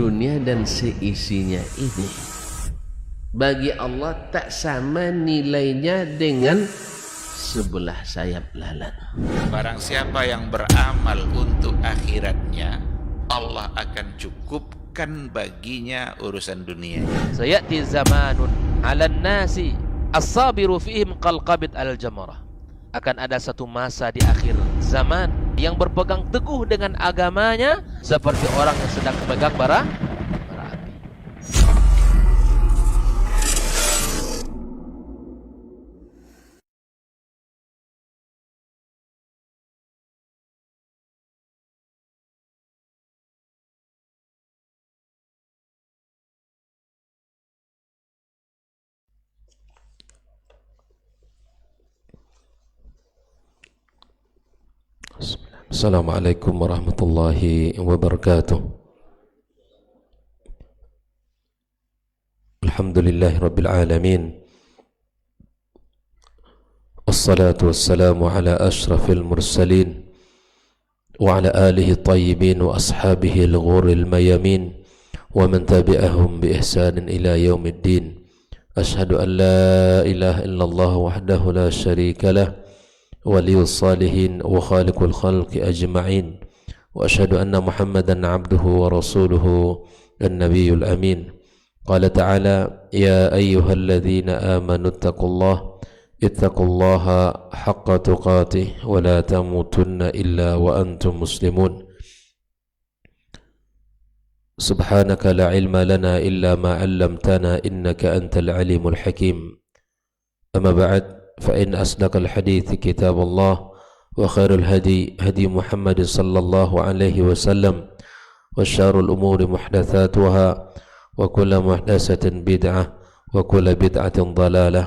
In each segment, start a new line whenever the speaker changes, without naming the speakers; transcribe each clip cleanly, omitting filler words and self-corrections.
dunia dan seisinya ini bagi Allah tak sama nilainya dengan sebelah sayap lalat.
Barang siapa yang beramal untuk akhiratnya, Allah akan cukupkan baginya urusan dunia.
Sayati zamanun 'alan nasi as-sabiru fihim qalqabit al-jamarah. Akan ada satu masa di akhir zaman yang berpegang teguh dengan agamanya seperti orang yang sedang memegang bara api.
Assalamualaikum warahmatullahi wabarakatuh. Alhamdulillahi rabbil alamin. Wassalatu wassalamu ala ashrafil mursalin wa ala alihi tayyibin wa ashabihi al-ghurril mayamin wa man tabi'ahum bi ihsanin ila yaumiddin. Ashhadu an la ilaha illallah wahdahu la syarika lah ولي الصالحين وخالق الخلق أجمعين وأشهد أن محمدا عبده ورسوله النبي الأمين. قال تعالى يا أيها الذين آمنوا اتقوا الله حق تقاته ولا تموتن إلا وأنتم مسلمون. سبحانك لا علم لنا إلا ما علمتنا إنك أنت العليم الحكيم. أما بعد فإن أصدق الحديث كتاب الله وخير الهدي هدي محمد صلى الله عليه وسلم وشر الأمور محدثاتها وكل محدثة بدعة وكل بدعة ضلالة.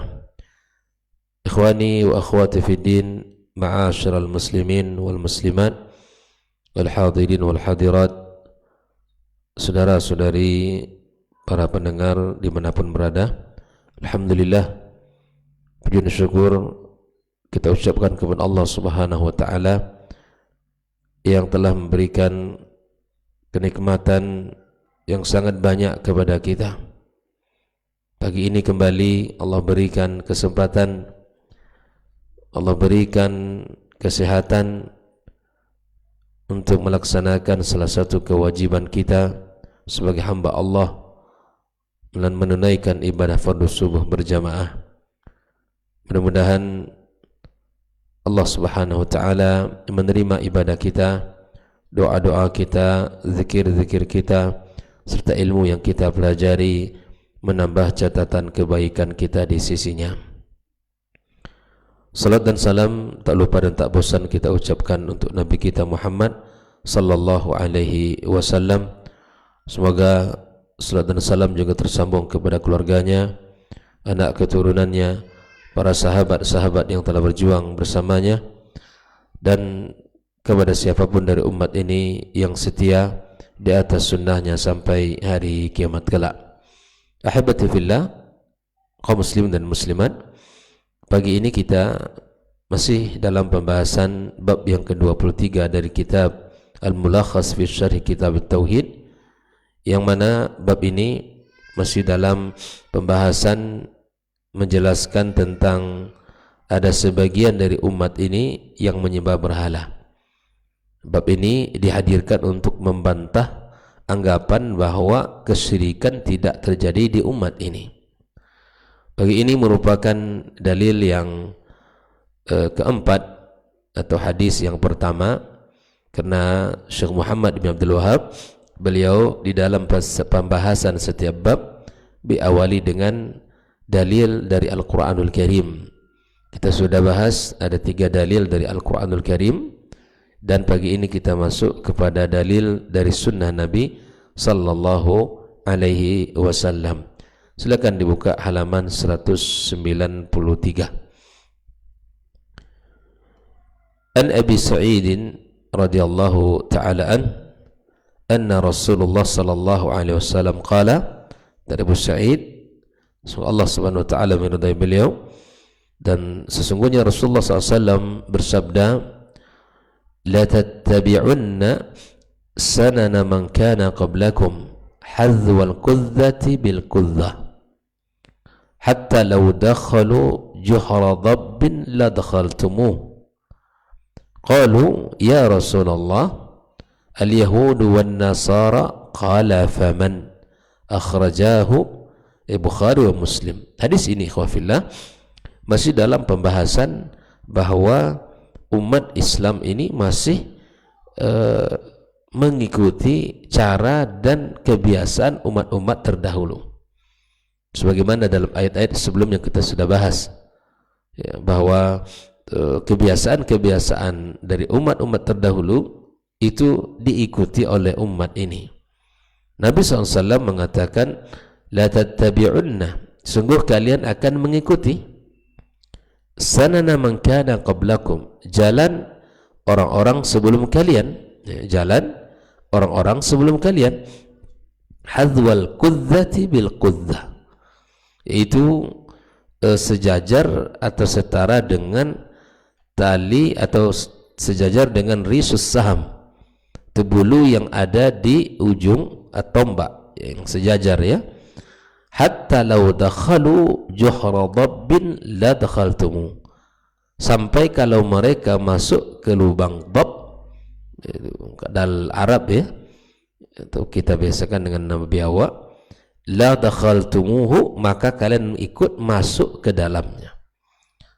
إخواني وأخواتي في الدين معاشر المسلمين والمسلمات والحاضرين والحاضرات, saudara-saudari para pendengar dimanapun berada, alhamdulillah, puji dan syukur kita ucapkan kepada Allah Subhanahu wa taala yang telah memberikan kenikmatan yang sangat banyak kepada kita. Pagi ini kembali Allah berikan kesempatan, Allah berikan kesehatan untuk melaksanakan salah satu kewajiban kita sebagai hamba Allah dan menunaikan ibadah fardu subuh berjamaah. Mudah-mudahan Allah Subhanahu wa taala menerima ibadah kita, doa-doa kita, zikir-zikir kita, serta ilmu yang kita pelajari menambah catatan kebaikan kita di sisinya. Salat dan salam tak lupa dan tak bosan kita ucapkan untuk Nabi kita Muhammad sallallahu alaihi wasallam. Semoga salat dan salam juga tersambung kepada keluarganya, anak keturunannya, para sahabat-sahabat yang telah berjuang bersamanya, dan kepada siapapun dari umat ini yang setia di atas sunnahnya sampai hari kiamat kelak. Ahibati fillah, kaum muslim dan muslimat, pagi ini kita masih dalam pembahasan bab yang ke-23 dari kitab Al-Mulakhas fi Syarh Kitab At-Tauhid, yang mana bab ini masih dalam pembahasan menjelaskan tentang ada sebagian dari umat ini yang menyembah berhala. Bab ini dihadirkan untuk membantah anggapan bahwa kesyirikan tidak terjadi di umat ini. Bagi ini merupakan dalil yang keempat atau hadis yang pertama, karena Syekh Muhammad bin Abdul Wahab, beliau di dalam pembahasan setiap bab diawali dengan dalil dari Al-Quranul Karim. Kita sudah bahas ada 3 dalil dari Al-Quranul Karim, dan pagi ini kita masuk kepada dalil dari sunnah Nabi sallallahu alaihi wasallam. Silakan dibuka halaman 193. An Abi Sa'id radhiyallahu ta'ala anna Rasulullah sallallahu alaihi wasallam qala, dari Abu Sa'id, Allah Subhanahu wa taala meridai beliau, dan sesungguhnya Rasulullah SAW bersabda, la tattabi'unna sanana man kana qablakum hadwal qudzati bil qudzah hatta law dakhalu juhra dhabbin la dakhaltumuh. Qalu ya Rasulullah al-yahud wan nasara, qala faman? Akhrajahu Bukhari wa Muslim. Hadis ini ikhwafillah masih dalam pembahasan bahwa umat Islam ini masih mengikuti cara dan kebiasaan umat-umat terdahulu, sebagaimana dalam ayat-ayat sebelumnya kita sudah bahas ya, bahwa kebiasaan-kebiasaan dari umat-umat terdahulu itu diikuti oleh umat ini. Nabi SAW mengatakan, la tattabi'unna, sungguh kalian akan mengikuti sanana man kana qablakum, jalan orang-orang sebelum kalian, jalan orang-orang sebelum kalian, hadwal qudzati bil qudzah, yaitu sejajar atau setara dengan tali atau sejajar dengan risus saham, bulu yang ada di ujung tombak yang sejajar ya. Hatta law dakhalu juhra dhabbin la dakhaltumu, sampai kalau mereka masuk ke lubang dhab, kadal Arab ya, atau kita biasakan dengan nama biawak, la dakhaltumuhu, maka kalian ikut masuk ke dalamnya.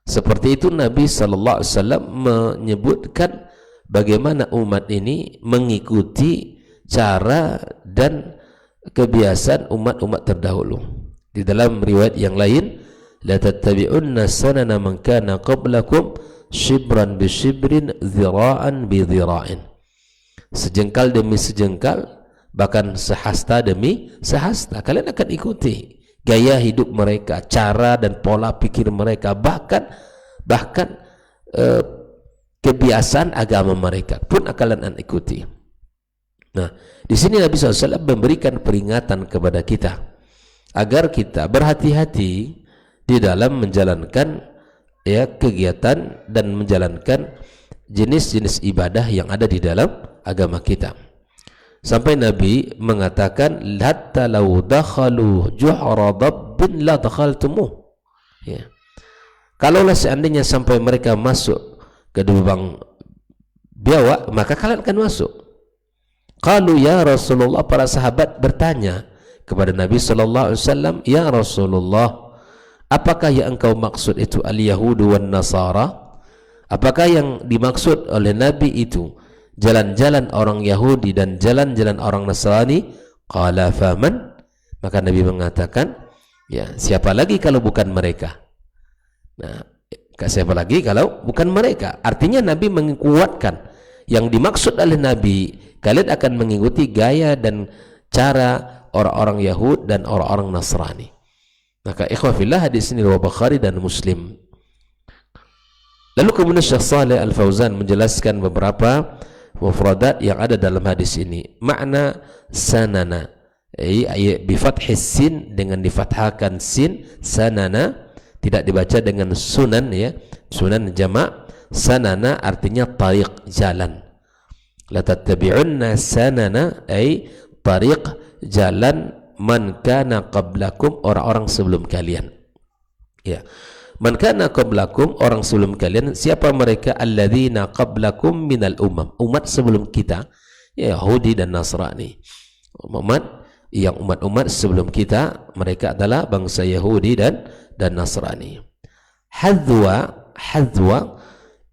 Seperti itu Nabi sallallahu alaihi wasallam menyebutkan bagaimana umat ini mengikuti cara dan kebiasaan umat-umat terdahulu. Di dalam riwayat yang lain, la tattabi'unna sanana man kana qablakum shibran bi shibrin, dhira'an bi dhira'in, sejengkal demi sejengkal, bahkan sehasta demi sehasta, kalian akan ikuti gaya hidup mereka, cara dan pola pikir mereka, bahkan kebiasaan agama mereka pun kalian ikuti. Nah, di sini Nabi SAW memberikan peringatan kepada kita agar kita berhati-hati di dalam menjalankan ya kegiatan dan menjalankan jenis-jenis ibadah yang ada di dalam agama kita. Sampai Nabi mengatakan, hatta law dakhalu juhra dhabbin la dakhaltumuh. Ya. Kalaulah seandainya sampai mereka masuk ke lubang biawak, maka kalian akan masuk. Qalu ya Rasulullah, para sahabat bertanya kepada Nabi sallallahu alaihi wasallam, ya Rasulullah, apakah yang engkau maksud itu al-yahudu wan nasara? Apakah yang dimaksud oleh Nabi itu jalan-jalan orang Yahudi dan jalan-jalan orang Nasrani? Qala faman? Maka Nabi mengatakan, ya, siapa lagi kalau bukan mereka? Nah, siapa lagi kalau bukan mereka? Artinya Nabi menguatkan yang dimaksud oleh Nabi, kalian akan mengikuti gaya dan cara orang-orang Yahud dan orang-orang Nasrani. Maka ikhwafillah, hadis ini riwayat Bukhari dan Muslim. Lalu kemudian Syekh Shalih Al-Fauzan menjelaskan beberapa mufradat yang ada dalam hadis ini. Makna sanana, bi fathis sin, dengan difathahkan sin, sanana, tidak dibaca dengan sunan ya, sunan jamak. Sanana artinya tariq, jalan. La tattabi'unna sanana ay tariq, jalan man kana qablakum, orang-orang sebelum kalian. Ya. Man kana qablakum, orang sebelum kalian. Siapa mereka? Alladzina qablakum minal umam, umat sebelum kita, ya, Yahudi dan Nasrani. Umat sebelum kita, mereka adalah bangsa Yahudi dan Nasrani. Hadwa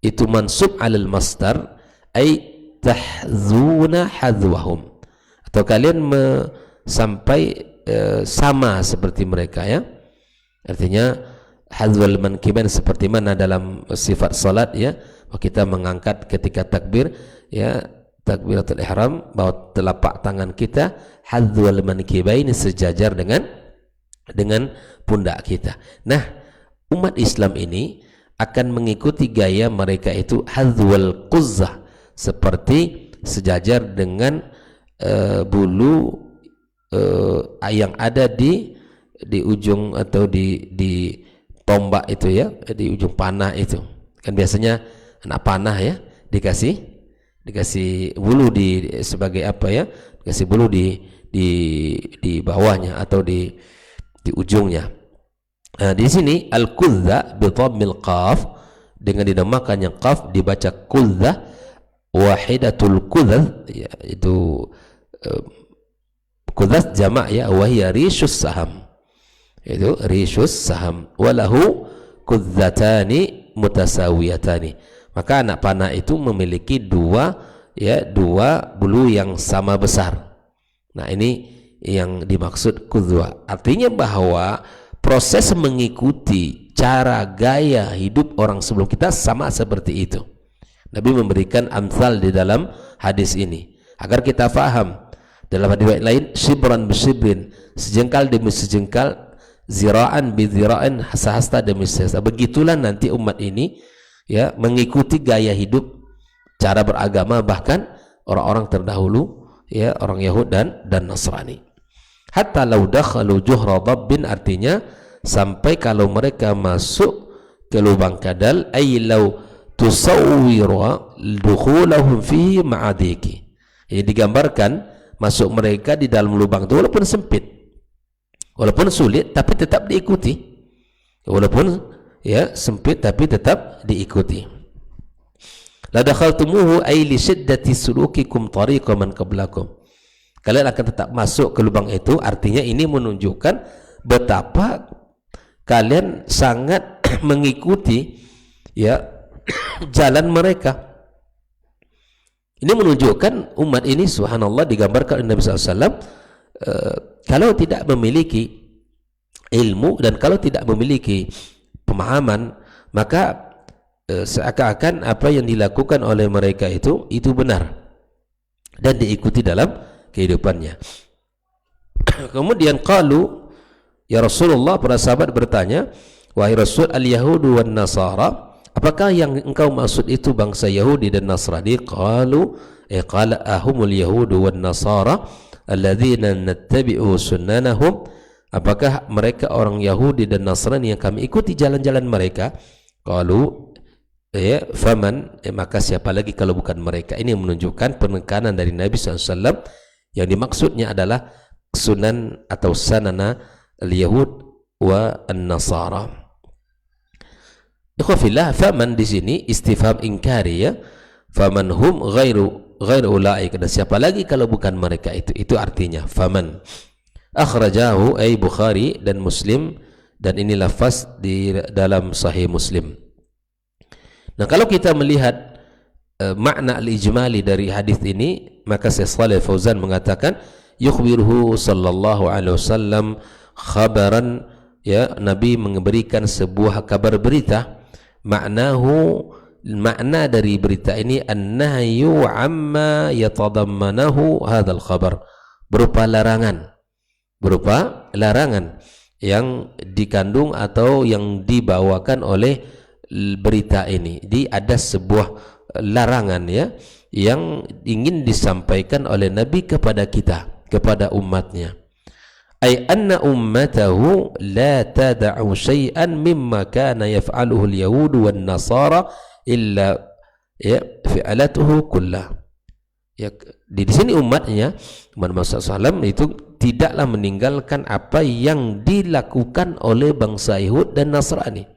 itu mansub alal masdar, ay tahzuna hadwahum, atau kalian sampai sama seperti mereka ya. Artinya hadwal mankibain, seperti mana dalam sifat salat ya, kita mengangkat ketika takbir ya, takbiratul ihram, bahwa telapak tangan kita hadwal mankibain, sejajar dengan pundak kita. Nah, umat Islam ini akan mengikuti gaya mereka itu hadwal quzzah, seperti sejajar dengan bulu yang ada di ujung atau di tombak itu ya, di ujung panah itu. Kan biasanya anak panah ya dikasih bulu sebagai apa ya? Dikasih bulu di di bawahnya atau di ujungnya. Nah, di sini al-kudza bi dhammil qaf, dengan dinamakan yang qaf dibaca kudza. Wahidatul kudzaz, ya, itu kudzaz jamak ya, wa hiya rishus saham, itu rishus saham, walahu kudzatani mutasawiyatani, maka anak panah itu memiliki dua bulu yang sama besar. Nah, ini yang dimaksud kudzwa, artinya bahwa proses mengikuti cara gaya hidup orang sebelum kita sama seperti itu. Nabi memberikan amsal di dalam hadis ini agar kita faham. Dalam hadis lain, shibran bi shibrin, sejengkal demi sejengkal, zira'an bi zira'in, hasta demi hasta. Begitulah nanti umat ini ya mengikuti gaya hidup, cara beragama bahkan orang-orang terdahulu ya, orang Yahud dan Nasrani. Hatta law dakhalu juhra dabbin, artinya sampai kalau mereka masuk ke lubang kadal, ay law tusawwira dukhulahum fihi ma'adiki. Ini digambarkan masuk mereka di dalam lubang itu walaupun sempit, walaupun sulit, tapi tetap diikuti. Walaupun ya sempit tapi tetap diikuti. La dakhaltumuhu ay li shiddati sulukikum tariqa man qablakum. Kalian akan tetap masuk ke lubang itu, artinya ini menunjukkan betapa kalian sangat mengikuti ya jalan mereka. Ini menunjukkan umat ini subhanallah digambarkan oleh Nabi SAW kalau tidak memiliki ilmu dan kalau tidak memiliki pemahaman, maka seakan-akan apa yang dilakukan oleh mereka itu benar dan diikuti dalam kehidupannya. Kemudian qalu, ya Rasulullah, para sahabat bertanya, wahai Rasul, al-Yahudu wan Nasara, apakah yang engkau maksud itu bangsa Yahudi dan Nasrani? Qala ahumul Yahudu wan Nasara alladzina nattabi'u sunnanahum, apakah mereka orang Yahudi dan Nasrani yang kami ikuti jalan-jalan mereka? Qalu ya faman, maka siapa lagi kalau bukan mereka. Ini menunjukkan penekanan dari Nabi SAW, yang dimaksudnya adalah sunan atau sanana al-Yahud wa an-Nasara. Ikhwafillah, faman di sini istifham inkari ya. Faman hum ghairu ulaik, dan siapa lagi kalau bukan mereka itu artinya faman. Akhrajahu ay Bukhari dan Muslim, dan ini lafaz di dalam Sahih Muslim. Nah, kalau kita melihat makna al-ijmali dari hadis ini, maka Syekh Shalih Fauzan mengatakan yukhbiruhu sallallahu alaihi wasallam khabaran, ya, Nabi memberikan sebuah kabar berita. Makna dari berita ini an-nahyu amma yatadammanahu hadzal khabar, berupa larangan yang dikandung atau yang dibawakan oleh berita ini. Ada sebuah larangan ya yang ingin disampaikan oleh Nabi kepada kita, kepada umatnya. Ay anna ummatahu la tada'u syai'an mimma kana yaf'aluhu al-yahud wan nasara illa ya fi'alatuhu kullah. Ya, di sini umatnya Muhammad SAW itu tidaklah meninggalkan apa yang dilakukan oleh bangsa Yahud dan Nasrani.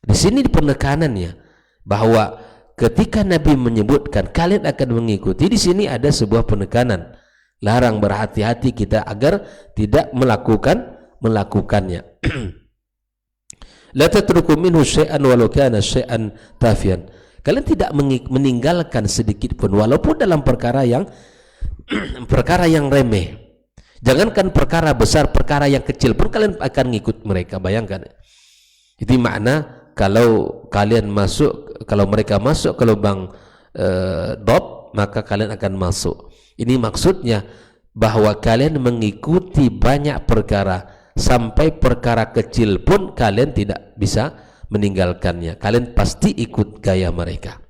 Di sini penekanannya bahwa ketika Nabi menyebutkan kalian akan mengikuti, di sini ada sebuah penekanan, larang, berhati-hati kita agar tidak melakukannya. La tatruku minhu syai'an walau kana syai'an tafian. Kalian tidak meninggalkan sedikit pun walaupun dalam perkara yang remeh. Jangankan perkara besar, perkara yang kecil pun kalian akan ngikut mereka. Bayangkan. Itu makna kalau mereka masuk ke lubang dot, maka kalian akan masuk. Ini maksudnya bahwa kalian mengikuti banyak perkara, sampai perkara kecil pun kalian tidak bisa meninggalkannya. Kalian pasti ikut gaya mereka.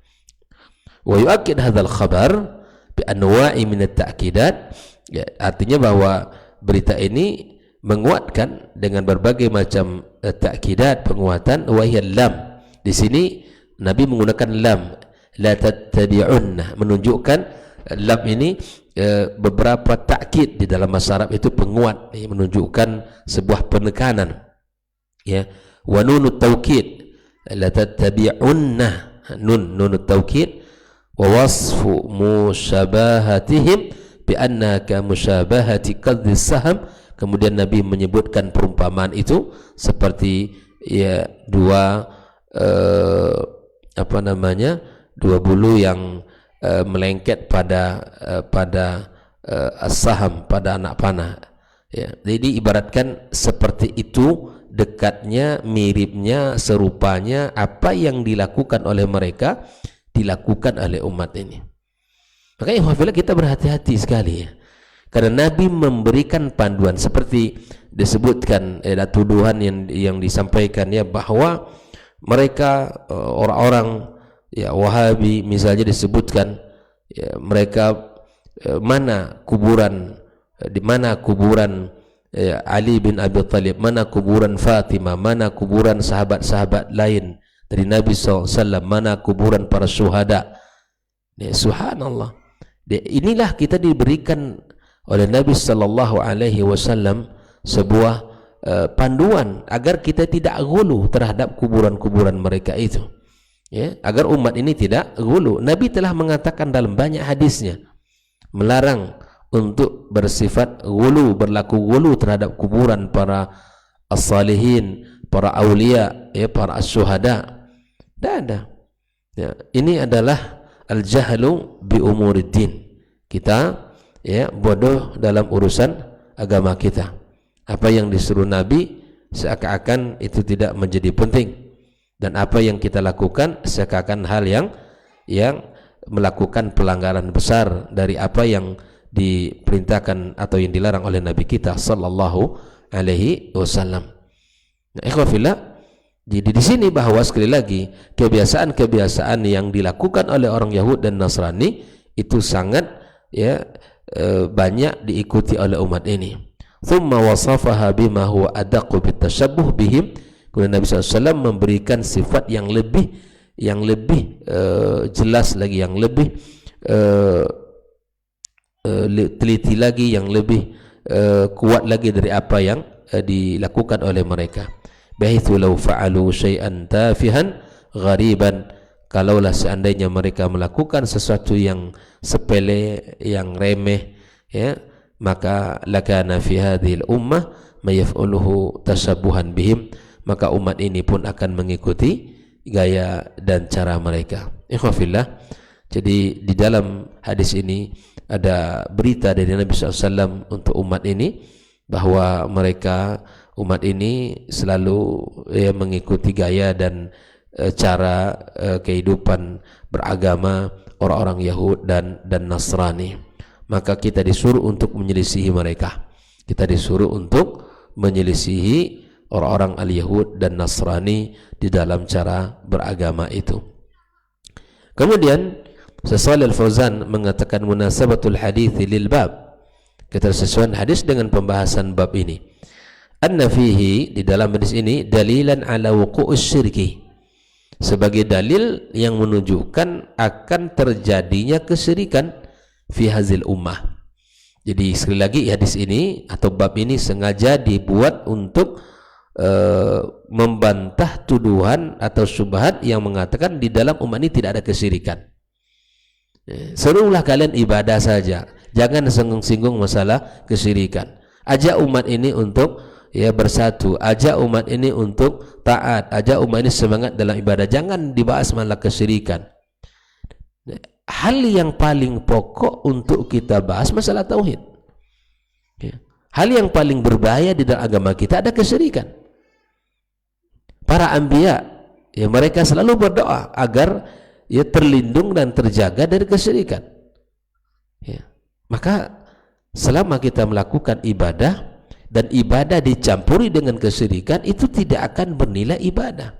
Wa yu'akkid hadzal khabar bi anwa'i min at-ta'kidat. Ya, artinya bahwa berita ini menguatkan dengan berbagai macam ta'kidat, penguatan. Wa hiya lam. Di sini Nabi menggunakan lam, la tattabi'unna, menunjukkan lam ini beberapa takkid di dalam bahasa Arab itu penguat, menunjukkan sebuah penekanan, ya. Wa nunut taukid la tattabi'unna, nunut taukid, wa wasfu musyabahatihim bi annaka musyabahati qadhis saham. Kemudian Nabi menyebutkan perumpamaan itu seperti ya dua dua bulu yang melengket pada as-saham, pada anak panah, ya. Jadi ibaratkan seperti itu, dekatnya, miripnya, serupanya apa yang dilakukan oleh mereka dilakukan oleh umat ini. Makanya kita berhati-hati sekali, ya. Karena Nabi memberikan panduan seperti disebutkan tuduhan yang disampaikan, ya, bahwa mereka orang-orang ya Wahabi misalnya disebutkan, ya, mereka mana kuburan, di mana kuburan ya, Ali bin Abi Thalib, mana kuburan Fatimah, mana kuburan sahabat-sahabat lain dari Nabi SAW, mana kuburan para syuhada, ya, subhanallah. Inilah kita diberikan oleh Nabi SAW sebuah panduan agar kita tidak ghulu terhadap kuburan-kuburan mereka itu, ya, agar umat ini tidak ghulu. Nabi telah mengatakan dalam banyak hadisnya melarang untuk bersifat ghulu, berlaku ghulu terhadap kuburan para as-salihin, para aulia, ya, para as-syuhada. Tidak ada, ya. Ini adalah al-jahlu bi umuriddin. Kita, ya, bodoh dalam urusan agama kita. Apa yang disuruh Nabi seakan-akan itu tidak menjadi penting, dan apa yang kita lakukan seakan-akan hal yang melakukan pelanggaran besar dari apa yang diperintahkan atau yang dilarang oleh Nabi kita sallallahu alaihi wasallam. Nah, ikhwafillah, jadi di sini bahwa sekali lagi kebiasaan-kebiasaan yang dilakukan oleh orang Yahudi dan Nasrani itu sangat, ya, banyak diikuti oleh umat ini. Thumma wasafaha bima huwa adaqu bitashabbuh bihim. Kemudian Nabi SAW memberikan sifat yang lebih jelas lagi, yang lebih teliti lagi, yang lebih kuat lagi dari apa yang dilakukan oleh mereka. Bahitsu law fa'alu syai'an tafihan ghariban, kalaulah seandainya mereka melakukan sesuatu yang sepele, yang remeh, ya, maka lakana fi hadhil ummah may yaf'aluhu tashabbuhan bihim, maka umat ini pun akan mengikuti gaya dan cara mereka. Ikhwafillah, jadi di dalam hadis ini ada berita dari Nabi SAW untuk umat ini bahwa mereka, umat ini selalu, ya, mengikuti gaya dan cara kehidupan beragama orang-orang Yahudi dan Nasrani. Maka kita disuruh untuk menyelisihi mereka. Kita disuruh untuk menyelisihi orang-orang al-Yahud dan Nasrani di dalam cara beragama itu. Kemudian Shalih Al-Fauzan mengatakan munasabatul hadithi lil bab, ketersesuaian hadis dengan pembahasan bab ini. Anna fihi, di dalam hadis ini, dalilan ala wuqu'us syirki, sebagai dalil yang menunjukkan akan terjadinya kesyirikan fi hazil ummah. Jadi sekali lagi hadis ini atau bab ini sengaja dibuat untuk membantah tuduhan atau syubhat yang mengatakan di dalam umat ini tidak ada kesyirikan. Serulah kalian ibadah saja, jangan singgung-singgung masalah kesyirikan. Ajak umat ini untuk, ya, bersatu, ajak umat ini untuk taat, ajak umat ini semangat dalam ibadah, jangan dibahas masalah kesyirikan. Hal yang paling pokok untuk kita bahas masalah tauhid, ya. Hal yang paling berbahaya di dalam agama kita ada kesyirikan. Para anbiya, ya, mereka selalu berdoa agar, ya, terlindung dan terjaga dari kesyirikan, ya. Maka selama kita melakukan ibadah dan ibadah dicampuri dengan kesyirikan, itu tidak akan bernilai ibadah,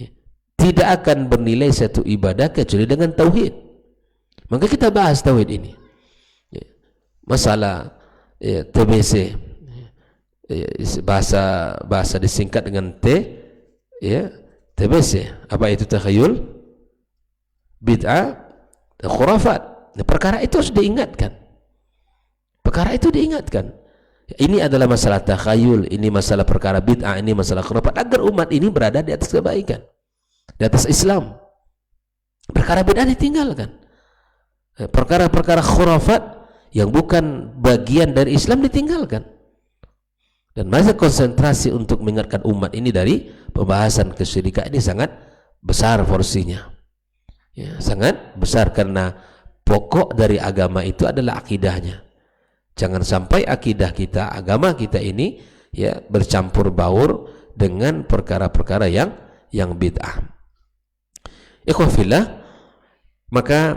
ya. Tidak akan bernilai satu ibadah kecuali dengan tauhid. Maka kita bahas tauhid ini, ya. Masalah, ya, TBC, ya, bahasa disingkat dengan T, ya, TBC. Apa itu takhayul, bid'ah, khurafat, Nah, perkara itu harus diingatkan. Perkara itu diingatkan. Ini adalah masalah takhayul, ini masalah perkara bid'ah, ini masalah khurafat, agar umat ini berada di atas kebaikan, di atas Islam. Perkara bid'ah ditinggalkan. Perkara-perkara khurafat yang bukan bagian dari Islam ditinggalkan. Dan masa konsentrasi untuk mengingatkan umat ini dari pembahasan kesyirikan ini sangat besar porsinya. Ya, sangat besar, karena pokok dari agama itu adalah akidahnya. Jangan sampai akidah kita, agama kita ini ya bercampur baur dengan perkara-perkara yang bid'ah. Ikhwafillah, maka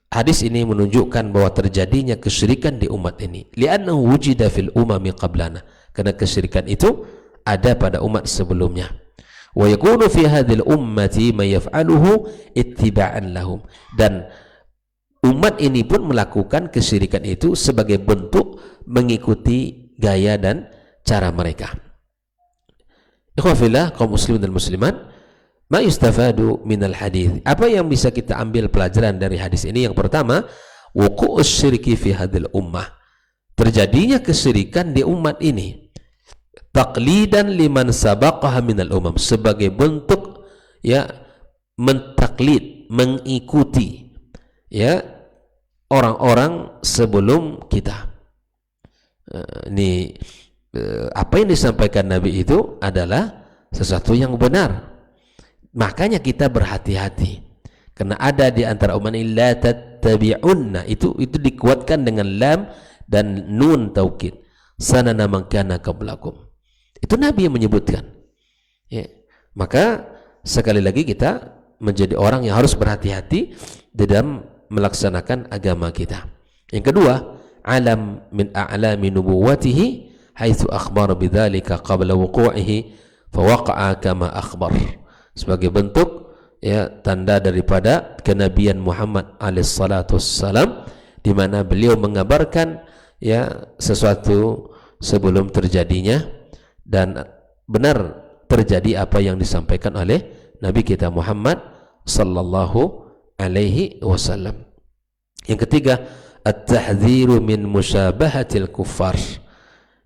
hadis ini menunjukkan bahwa terjadinya kesyirikan di umat ini. Li'annahu wujida fil umami qablana, karena kesyirikan itu ada pada umat sebelumnya. Wa yakunu fi hadhil ummati ma yaf'aluhu ittiba'an lahum, dan umat ini pun melakukan kesyirikan itu sebagai bentuk mengikuti gaya dan cara mereka. Ikhwafillah, kaum muslimin dan muslimat, ma yustafadu minal hadis. Apa yang bisa kita ambil pelajaran dari hadis ini? Yang pertama, wuqu'us syirki fi hadhil ummah. Terjadinya kesyirikan di umat ini. Taqlidan liman sabaqaha minal umam, sebagai bentuk ya mentaklid, mengikuti ya orang-orang sebelum kita. Apa yang disampaikan Nabi itu adalah sesuatu yang benar. Makanya kita berhati-hati, karena ada di antara umat ini la tattabi'unna, itu dikuatkan dengan lam dan nun taukid, sanana man kana qablakum. Itu Nabi yang menyebutkan ya. Maka sekali lagi kita menjadi orang yang harus berhati-hati dalam melaksanakan agama kita. Yang kedua, alam min a'lami nubuwatihi haitsu akhbara bidzalika qabla wuqu'ihi fa waqa'a kama akhbar. Sebagai bentuk ya tanda daripada kenabian Muhammad alaihi salatu wassalam, di mana beliau mengabarkan ya sesuatu sebelum terjadinya, dan benar terjadi apa yang disampaikan oleh Nabi kita Muhammad sallallahu alaihi wasallam. Yang ketiga, at-tahdziru min musyabahatil kuffar.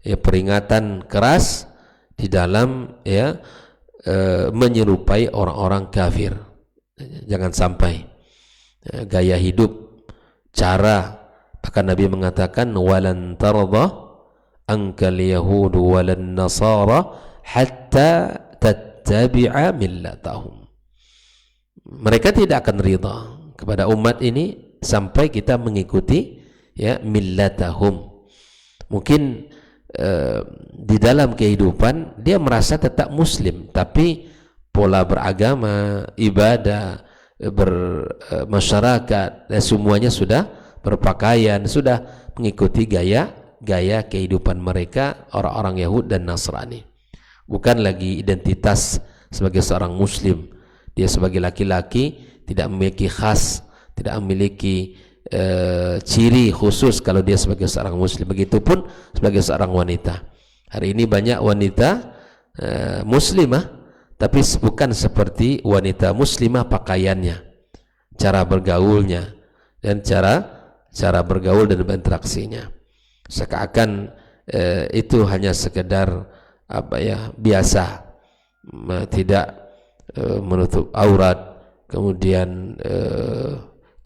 Ya, peringatan keras di dalam ya menyerupai orang-orang kafir. Jangan sampai gaya hidup, cara, bahkan Nabi mengatakan walan tardha ankal yahudu walan nasara hatta tattabi'a millatahum. Mereka tidak akan ridha kepada umat ini sampai kita mengikuti ya millatahum. Mungkin di dalam kehidupan dia merasa tetap muslim, tapi pola beragama, ibadah, bermasyarakat, semuanya sudah berpakaian, sudah mengikuti gaya kehidupan mereka orang-orang Yahudi dan Nasrani. Bukan lagi identitas sebagai seorang muslim. Dia sebagai laki-laki tidak memiliki khas, tidak memiliki ciri khusus kalau dia sebagai seorang muslim. Begitupun sebagai seorang wanita. Hari ini banyak wanita muslimah, tapi bukan seperti wanita muslimah pakaiannya, cara bergaulnya, dan cara bergaul dan berinteraksinya. Seakan itu hanya sekedar biasa, tidak menutup aurat, kemudian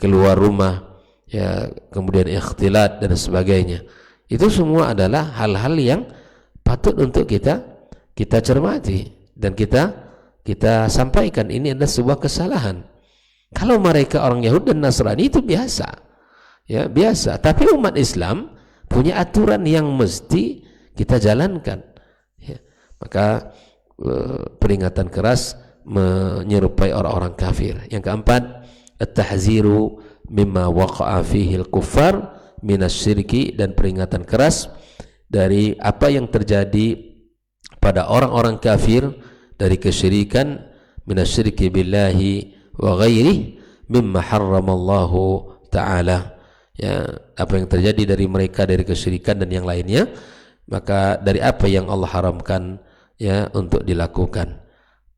keluar rumah, ya, kemudian ikhtilat dan sebagainya. Itu semua adalah hal-hal yang patut untuk kita cermati dan kita sampaikan. Ini adalah sebuah kesalahan. Kalau mereka orang Yahudi dan Nasrani itu biasa, ya biasa. Tapi umat Islam punya aturan yang mesti kita jalankan. Ya. Maka peringatan keras menyerupai orang-orang kafir. Yang keempat, at-tahziru mimma waqa'a fihi al-kuffar minasyirki, dan peringatan keras dari apa yang terjadi pada orang-orang kafir dari kesyirikan, minasyirki billahi wa ghairihi mimma harramallahu ta'ala. Ya, apa yang terjadi dari mereka dari kesyirikan dan yang lainnya, maka dari apa yang Allah haramkan ya untuk dilakukan.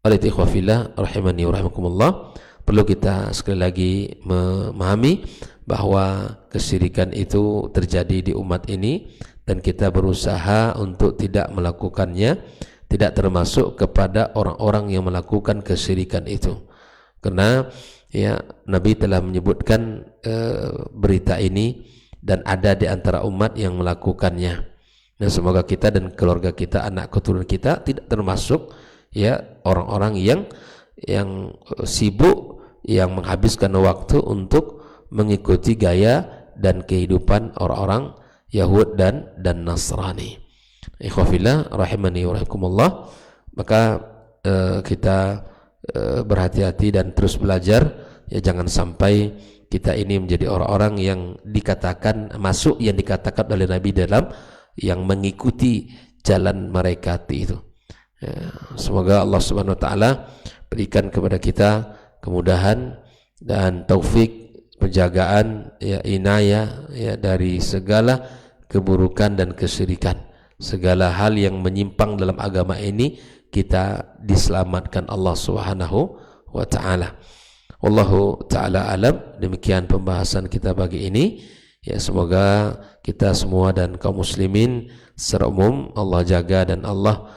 Oleh ikhwafillah rahimani wa rahimakumullah, perlu kita sekali lagi memahami bahwa kesyirikan itu terjadi di umat ini dan kita berusaha untuk tidak melakukannya, tidak termasuk kepada orang-orang yang melakukan kesyirikan itu. Karena ya Nabi telah menyebutkan berita ini dan ada di antara umat yang melakukannya. Nah, semoga kita dan keluarga kita, anak keturunan kita tidak termasuk ya orang-orang yang sibuk, yang menghabiskan waktu untuk mengikuti gaya dan kehidupan orang-orang Yahud dan Nasrani. Ikhwafillah rahimani wa rahimakumullah. Maka kita berhati-hati dan terus belajar, ya jangan sampai kita ini menjadi orang-orang yang dikatakan masuk yang dikatakan oleh Nabi dalam yang mengikuti jalan mereka itu. Ya, semoga Allah Subhanahu wa taala berikan kepada kita kemudahan dan taufik, penjagaan, ya inayah ya dari segala keburukan dan kesyirikan. Segala hal yang menyimpang dalam agama ini kita diselamatkan Allah Subhanahu wa taala. Wallahu taala alam. Demikian pembahasan kita pagi ini. Ya, semoga kita semua dan kaum muslimin secara umum Allah jaga dan Allah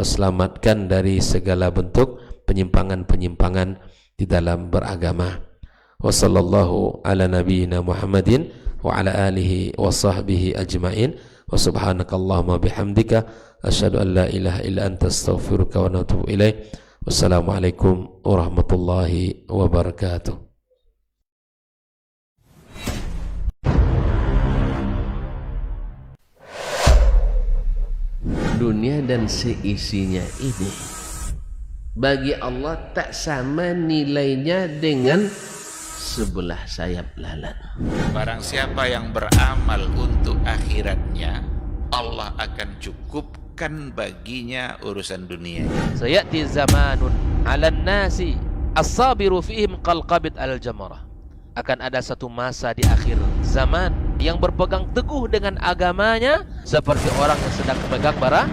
selamatkan dari segala bentuk penyimpangan-penyimpangan di dalam beragama. Wa sallallahu ala nabiyyina Muhammadin wa ala alihi wa sahbihi ajmain. Wa subhanakallahumma bihamdika asyhadu an la ilaha illa anta astaghfiruka wa atubu ilaik. Wassalamualaikum warahmatullahi wabarakatuh.
Dunia dan seisinya ini bagi Allah tak sama nilainya dengan sebelah sayap lalat.
Barang siapa yang beramal untuk akhiratnya, Allah akan cukupkan baginya urusan dunia.
Sayati zamanun 'alan nasi as-sabiru fihim qalqabit al-jamarah. Akan ada satu masa di akhir zaman yang berpegang teguh dengan agamanya seperti orang yang sedang memegang bara